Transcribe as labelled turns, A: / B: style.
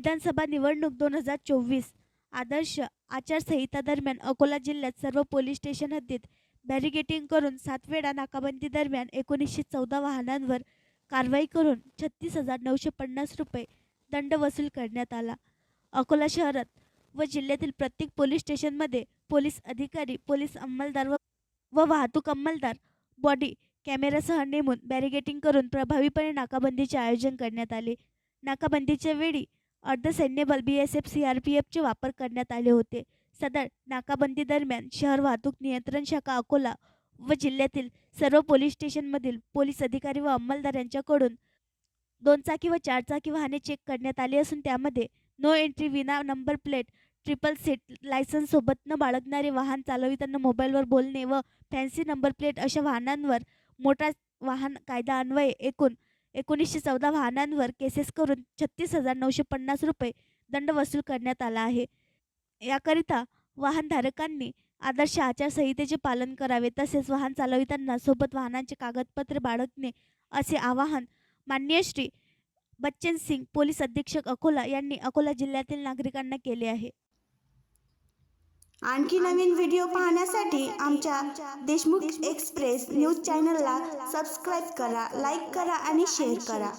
A: विधानसभा निवडणूक 2024 आदर्श आचारसंहिता दरम्यान अकोला जिल्ह्यात सर्व पोलीस स्टेशन हद्दीत बॅरिगेटिंग करून 7 वेळा नाकाबंदी दरम्यान 1914 वाहनांवर कारवाई करून 36,950 रुपये दंड वसूल करण्यात आला. अकोला शहरात व जिल्ह्यातील प्रत्येक पोलीस स्टेशनमध्ये पोलीस अधिकारी, पोलीस अंमलदार व वाहतूक अंमलदार बॉडी कॅमेरासह नेमून बॅरिगेटिंग करून प्रभावीपणे नाकाबंदीचे आयोजन करण्यात आले. नाकाबंदीच्या वेळी अर्धसैन्य बल BSF CRPFचे वापर करण्यात आले होते. सदर नाकाबंदी दरम्यान शहर वाहतूक नियंत्रण शाखा अकोला व जिल्ह्यातील सर्व पोलीस स्टेशनमधील पोलीस अधिकारी व अंमलदार यांच्याकडून 2 चाकी व 4 चाकी वाहने चेक करण्यात आली असून त्यामध्ये नो एंट्री, विना number plate, triple seat, licence सोबत न बाळगणारे वाहन चालविताना मोबाईलवर बोलणे व फॅन्सी नंबर प्लेट अशा वाहनांवर मोटार वाहन कायदा अन्वये एकूण 1914 वाहनांवर केसेस करून 36,950 रुपये दंड वसूल करण्यात आला आहे. याकरिता वाहनधारकांनी आदर्श आचारसंहितेचे पालन करावे तसेच वाहन चालविताना सोबत वाहनांचे कागदपत्रे बाळगणे असे आवाहन माननीय श्री बच्चन सिंग पोलीस अधीक्षक अकोला यांनी अकोला जिल्ह्यातील नागरिकांना केले आहे.
B: आणखी नवीन व्हिडिओ पाहण्यासाठी आमच्या देशमुख एक्सप्रेस न्यूज चॅनलला सबस्क्राईब करा, लाईक करा आणि शेअर करा.